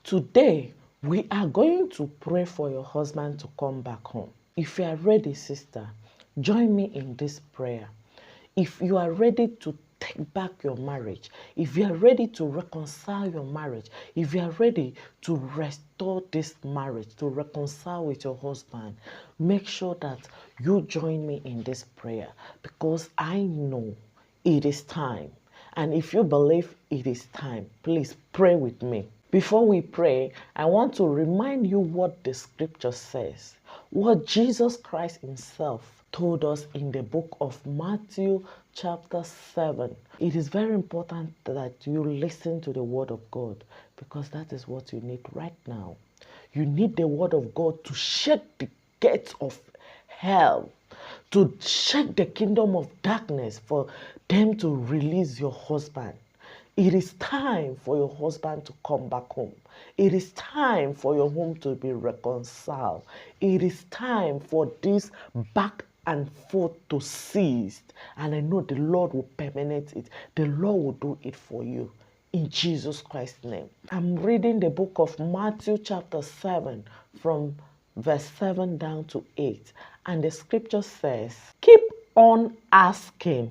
Today, we are going to pray for your husband to come back home. If you are ready, sister, join me in this prayer. If you are ready to take back your marriage, if you are ready to reconcile your marriage, if you are ready to restore this marriage, to reconcile with your husband, make sure that you join me in this prayer, because I know it is time. And if you believe it is time, please pray with me. Before we pray, I want to remind you what the scripture says, what Jesus Christ himself told us in the book of Matthew chapter 7. It is very important that you listen to the word of God, because that is what you need right now. You need the word of God to shake the gates of hell, to shake the kingdom of darkness, for them to release your husband. It is time for your husband to come back home. It is time for your home to be reconciled. It is time for this back and forth to cease. And I know the Lord will permanent it. The Lord will do it for you. In Jesus Christ's name. I'm reading the book of Matthew chapter 7 from verse 7 down to 8. And the scripture says, keep on asking,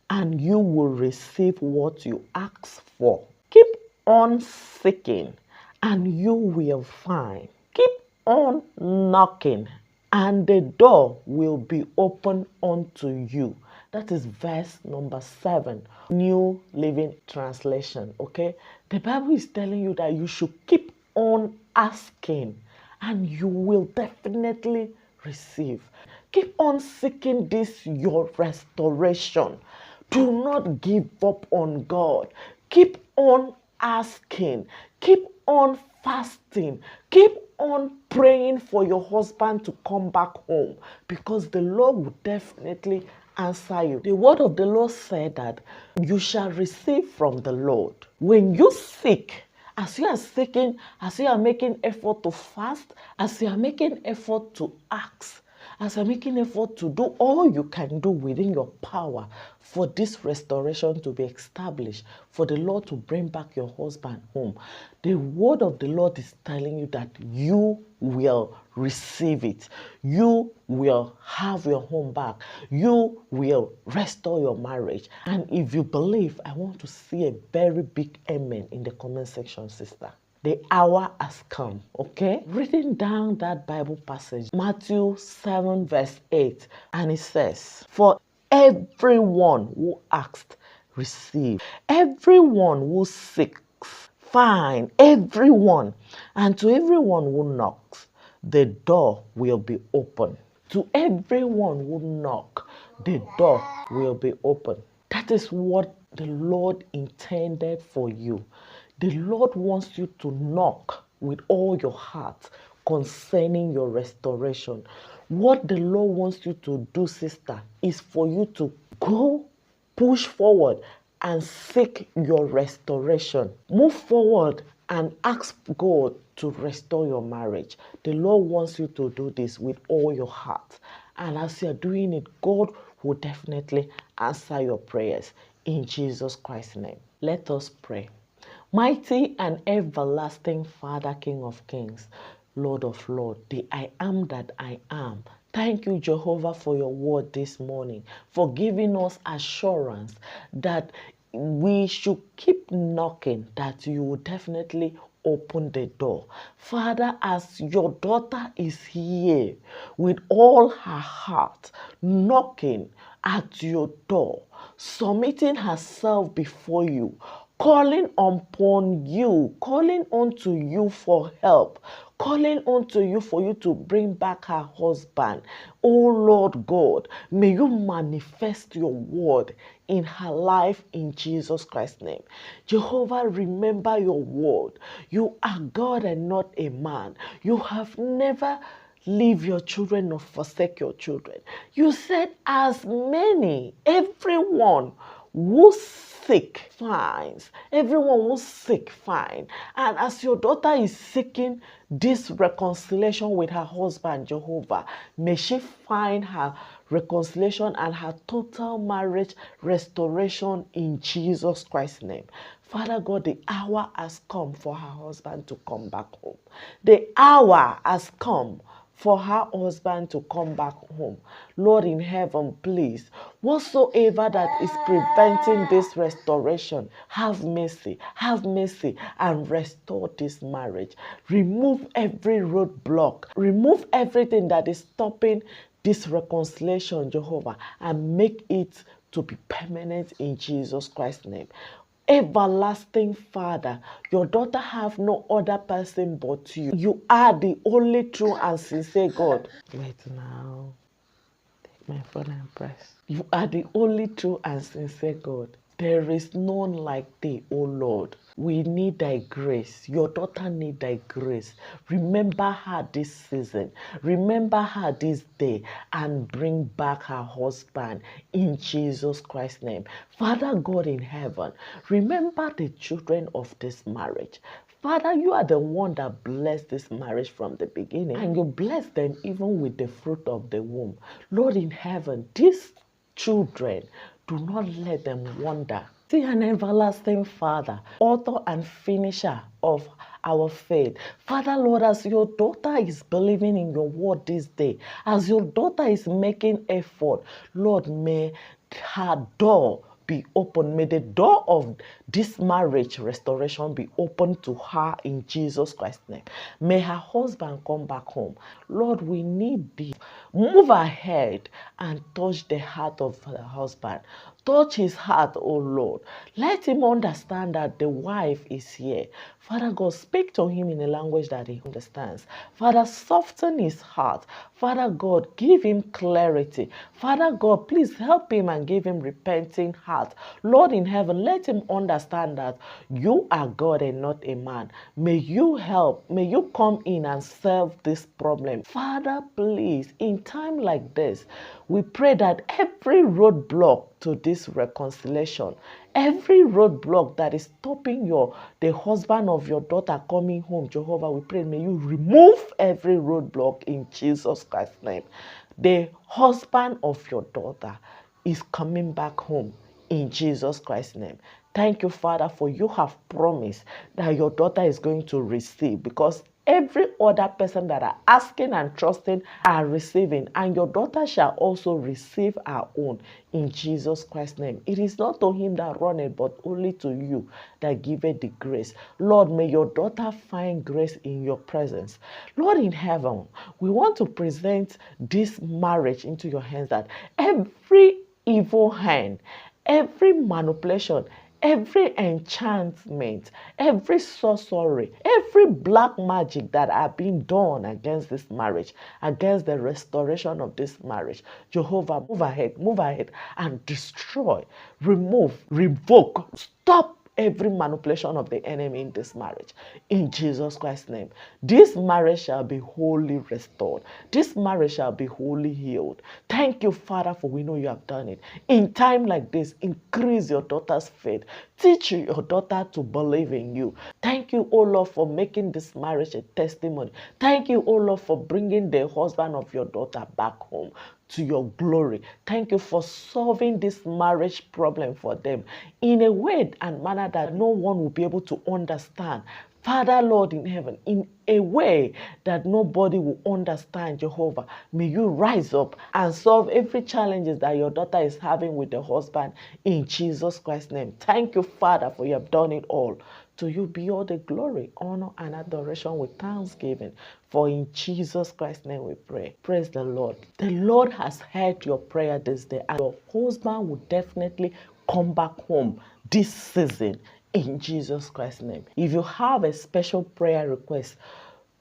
and you will receive what you ask for. Keep on seeking, and you will find. Keep on knocking, and the door will be opened unto you. That is verse number 7, New Living Translation, okay? The Bible is telling you that you should keep on asking, and you will definitely receive. Keep on seeking this, your restoration. Do not give up on God. Keep on asking. Keep on fasting. Keep on praying for your husband to come back home, because the Lord will definitely answer you. The word of the Lord said that you shall receive from the Lord. When you seek, as you are seeking, as you are making effort to fast, as you are making effort to ask, as I'm making effort to do all you can do within your power for this restoration to be established, for the Lord to bring back your husband home, the word of the Lord is telling you that you will receive it. You will have your home back. You will restore your marriage. And if you believe, I want to see a very big amen in the comment section, sister. The hour has come, okay? Reading down that Bible passage, Matthew 7 verse 8, and it says, for everyone who asked, receive. Everyone who seeks, find. Everyone. And to everyone who knocks, the door will be open. To everyone who knocks, the door will be open. That is what the Lord intended for you. The Lord wants you to knock with all your heart concerning your restoration. What the Lord wants you to do, sister, is for you to go, push forward, and seek your restoration. Move forward and ask God to restore your marriage. The Lord wants you to do this with all your heart. And as you are doing it, God will definitely answer your prayers in Jesus Christ's name. Let us pray. Mighty and everlasting Father, King of Kings, Lord of Lords, the I am that I am. Thank you, Jehovah, for your word this morning, for giving us assurance that we should keep knocking, that you will definitely open the door. Father, as your daughter is here with all her heart, knocking at your door, submitting herself before you, calling upon you, calling unto you for help, calling unto you for you to bring back her husband. Oh Lord God, may you manifest your word in her life in Jesus Christ's name. Jehovah, remember your word. You are God and not a man. You have never leave your children nor forsake your children. You said, as many, everyone who seek finds. Everyone who seek find. And as your daughter is seeking this reconciliation with her husband, Jehovah, may she find her reconciliation and her total marriage restoration in Jesus Christ's name. Father God, the hour has come for her husband to come back home. The hour has come for her husband to come back home. Lord in heaven, please, whatsoever that is preventing this restoration, have mercy, and restore this marriage. Remove every roadblock, remove everything that is stopping this reconciliation, Jehovah, and make it to be permanent in Jesus Christ's name. Everlasting Father, your daughter have no other person but you. You are the only true and sincere God. Wait now. Take my phone and press. You are the only true and sincere God. There is none like thee, O Lord. We need thy grace. Your daughter need thy grace. Remember her this season. Remember her this day and bring back her husband in Jesus Christ's name. Father God in heaven, remember the children of this marriage. Father, you are the one that blessed this marriage from the beginning, and you bless them even with the fruit of the womb. Lord in heaven, these children, do not let them wander. See an everlasting Father, author and finisher of our faith. Father, Lord, as your daughter is believing in your word this day, as your daughter is making effort, Lord, may her door be open. May the door of this marriage restoration be open to her in Jesus Christ's name. May her husband come back home. Lord, we need thee. Move ahead and touch the heart of the husband. Touch his heart, oh Lord. Let him understand that the wife is here. Father God, speak to him in a language that he understands. Father, soften his heart. Father God, give him clarity. Father God, please help him and give him repenting heart. Lord in heaven, let him understand that you are God and not a man. May you help. May you come in and solve this problem. Father, please, in time like this, we pray that every roadblock to this reconciliation, every roadblock that is stopping the husband of your daughter coming home, Jehovah, we pray, may you remove every roadblock in Jesus Christ's name. The husband of your daughter is coming back home in Jesus Christ's name. Thank you, Father, for you have promised that your daughter is going to receive, because every other person that are asking and trusting are receiving, and your daughter shall also receive her own in Jesus Christ's name. It is not to him that runneth, but only to you that giveth the grace. Lord, may your daughter find grace in your presence. Lord in heaven, we want to present this marriage into your hands, that every evil hand, every manipulation, every enchantment, every sorcery, every black magic that are being done against this marriage, against the restoration of this marriage, Jehovah, move ahead and destroy, remove, revoke, stop every manipulation of the enemy in this marriage. In Jesus Christ's name, this marriage shall be wholly restored. This marriage shall be wholly healed. Thank you, Father, for we know you have done it. In time like this, increase your daughter's faith. Teach your daughter to believe in you. Thank you, O Lord, for making this marriage a testimony. Thank you, O Lord, for bringing the husband of your daughter back home to your glory. Thank you for solving this marriage problem for them in a way and manner that no one will be able to understand. Father, Lord in heaven, in a way that nobody will understand, Jehovah, may you rise up and solve every challenge that your daughter is having with the husband in Jesus Christ's name. Thank you, Father, for you have done it all. To you be all the glory, honor, and adoration with thanksgiving. For in Jesus Christ's name we pray. Praise the Lord. The Lord has heard your prayer this day, and your husband will definitely come back home this season in Jesus Christ's name. If you have a special prayer request,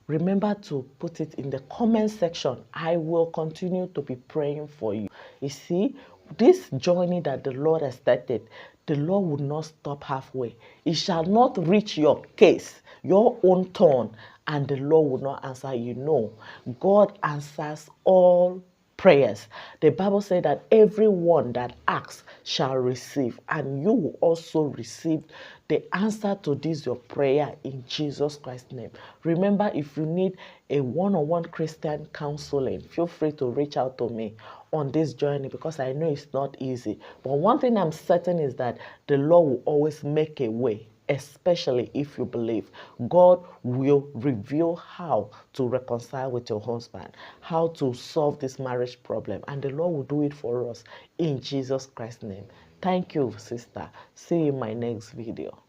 remember to put it in the comment section. I will continue to be praying for you. You see, this journey that the Lord has started, the Lord will not stop halfway. It shall not reach your case, your own turn, and the Lord will not answer you. No, God answers all prayers. The Bible said that everyone that asks shall receive, and you will also receive the answer to this your prayer in Jesus Christ's name. Remember, if you need a one-on-one Christian counseling, feel free to reach out to me on this journey, because I know it's not easy. But one thing I'm certain is that the Lord will always make a way especially if you believe. God will reveal how to reconcile with your husband, how to solve this marriage problem, and the Lord will do it for us in Jesus Christ's name. Thank you, sister. See you in my next video.